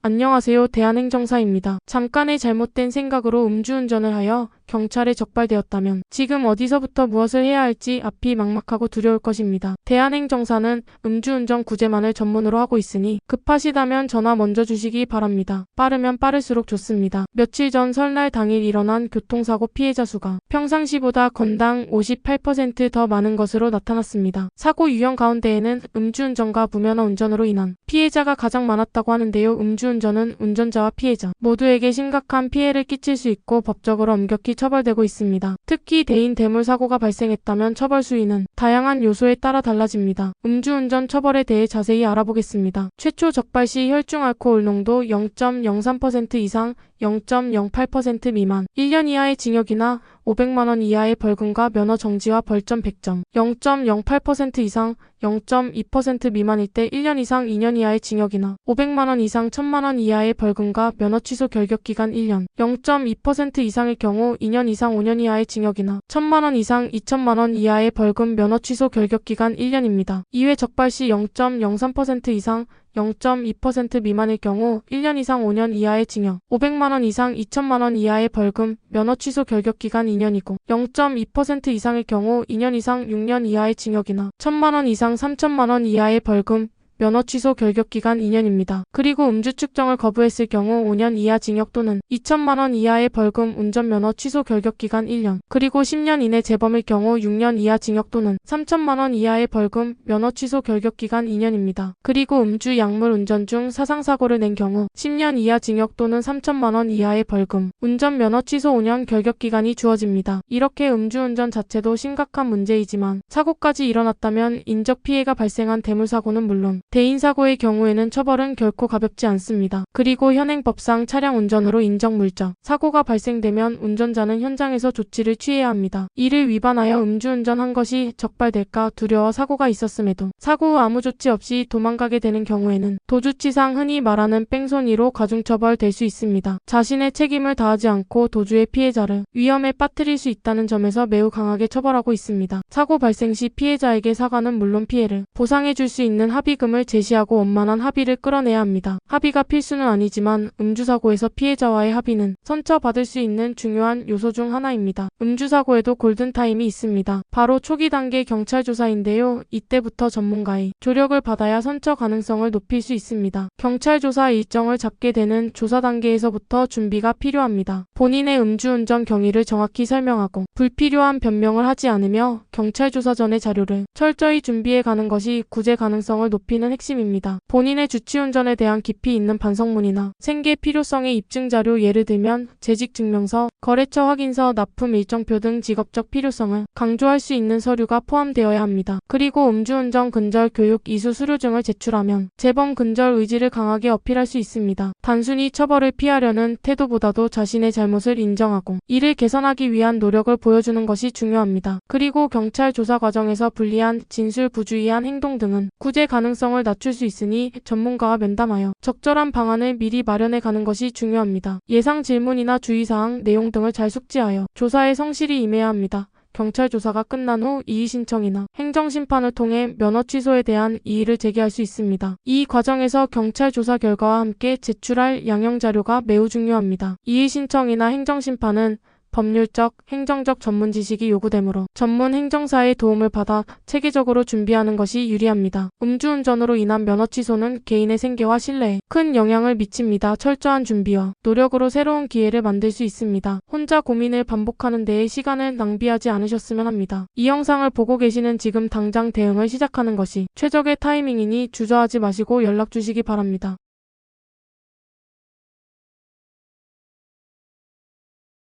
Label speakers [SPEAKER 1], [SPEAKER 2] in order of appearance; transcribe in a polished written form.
[SPEAKER 1] 안녕하세요. 대한행정사입니다. 잠깐의 잘못된 생각으로 음주운전을 하여 경찰에 적발되었다면 지금 어디서부터 무엇을 해야 할지 앞이 막막하고 두려울 것입니다. 대한행정사는 음주운전 구제만을 전문으로 하고 있으니 급하시다면 전화 먼저 주시기 바랍니다. 빠르면 빠를수록 좋습니다. 며칠 전 설날 당일 일어난 교통사고 피해자 수가 평상시보다 건당 58% 더 많은 것으로 나타났습니다. 사고 유형 가운데에는 음주운전과 무면허 운전으로 인한 피해자가 가장 많았다고 하는데요. 음주운전은 운전자와 피해자 모두에게 심각한 피해를 끼칠 수 있고 법적으로 엄격히 처벌되고 있습니다. 특히 대인 대물 사고가 발생했다면 처벌 수위는 다양한 요소에 따라 달라집니다. 음주운전 처벌에 대해 자세히 알아보겠습니다. 최초 적발 시 혈중 알코올 농도 0.03% 이상 0.08% 미만 1년 이하의 징역이나 500만 원 이하의 벌금과 면허 정지와 벌점 100점 0.08% 이상 0.2% 미만일 때 1년 이상 2년 이하의 징역이나 500만 원 이상 1000만 원 이하의 벌금과 면허 취소 결격기간 1년 0.2% 이상일 경우 2년 이상 5년 이하의 징역이나 1000만 원 이상 2천만 원 이하의 벌금 면허 취소 결격기간 1년입니다. 이외 적발 시 0.03% 이상 0.2% 미만일 경우 1년 이상 5년 이하의 징역, 500만 원 이상 2천만 원 이하의 벌금, 면허 취소 결격기간 2년이고 0.2% 이상일 경우 2년 이상 6년 이하의 징역이나 1000만 원 이상 3천만 원 이하의 벌금, 면허 취소 결격기간 2년입니다. 그리고 음주 측정을 거부했을 경우 5년 이하 징역 또는 2천만 원 이하의 벌금, 운전면허 취소 결격기간 1년, 그리고 10년 이내 재범일 경우 6년 이하 징역 또는 3천만 원 이하의 벌금, 면허 취소 결격기간 2년입니다. 그리고 음주 약물 운전 중 사상사고를 낸 경우 10년 이하 징역 또는 3천만 원 이하의 벌금, 운전면허 취소 5년 결격기간이 주어집니다. 이렇게 음주운전 자체도 심각한 문제이지만 사고까지 일어났다면 인적 피해가 발생한 대물사고는 물론 대인사고의 경우에는 처벌은 결코 가볍지 않습니다. 그리고 현행법상 차량 운전으로 인정 물적, 사고가 발생되면 운전자는 현장에서 조치를 취해야 합니다. 이를 위반하여 음주운전한 것이 적발될까 두려워 사고가 있었음에도 사고 후 아무 조치 없이 도망가게 되는 경우에는 도주치상, 흔히 말하는 뺑소니로 가중처벌될 수 있습니다. 자신의 책임을 다하지 않고 도주의 피해자를 위험에 빠뜨릴 수 있다는 점에서 매우 강하게 처벌하고 있습니다. 사고 발생 시 피해자에게 사과는 물론 피해를 보상해 줄 수 있는 합의금을 제시하고 원만한 합의를 끌어내야 합니다. 합의가 필수는 아니지만 음주사고에서 피해자와의 합의는 선처받을 수 있는 중요한 요소 중 하나입니다. 음주사고에도 골든타임이 있습니다. 바로 초기 단계 경찰 조사인데요. 이때부터 전문가의 조력을 받아야 선처 가능성을 높일 수 있습니다. 경찰 조사 일정을 잡게 되는 조사 단계에서부터 준비가 필요합니다. 본인의 음주운전 경위를 정확히 설명하고 불필요한 변명을 하지 않으며 경찰 조사 전의 자료를 철저히 준비해 가는 것이 구제 가능성을 높이는 핵심입니다. 본인의 주치운전에 대한 깊이 있는 반성문이나 생계 필요성의 입증자료, 예를 들면 재직증명서, 거래처 확인서, 납품 일정표 등 직업적 필요성을 강조할 수 있는 서류가 포함되어야 합니다. 그리고 음주운전 근절 교육 이수 수료증을 제출하면 재범 근절 의지를 강하게 어필할 수 있습니다. 단순히 처벌을 피하려는 태도보다도 자신의 잘못을 인정하고 이를 개선하기 위한 노력을 보여주는 것이 중요합니다. 그리고 경찰 조사 과정에서 불리한 진술 부주의한 행동 등은 구제 가능성을 낮출 수 있으니 전문가와 면담하여 적절한 방안을 미리 마련해 가는 것이 중요합니다. 예상 질문이나 주의사항, 내용 등을 잘 숙지하여 조사에 성실히 임해야 합니다. 경찰 조사가 끝난 후 이의 신청이나 행정심판을 통해 면허 취소에 대한 이의를 제기할 수 있습니다. 이 과정에서 경찰 조사 결과와 함께 제출할 양형자료가 매우 중요합니다. 이의 신청이나 행정심판은 법률적, 행정적 전문 지식이 요구되므로 전문 행정사의 도움을 받아 체계적으로 준비하는 것이 유리합니다. 음주운전으로 인한 면허 취소는 개인의 생계와 신뢰에 큰 영향을 미칩니다. 철저한 준비와 노력으로 새로운 기회를 만들 수 있습니다. 혼자 고민을 반복하는 데에 시간을 낭비하지 않으셨으면 합니다. 이 영상을 보고 계시는 지금 당장 대응을 시작하는 것이 최적의 타이밍이니 주저하지 마시고 연락 주시기 바랍니다.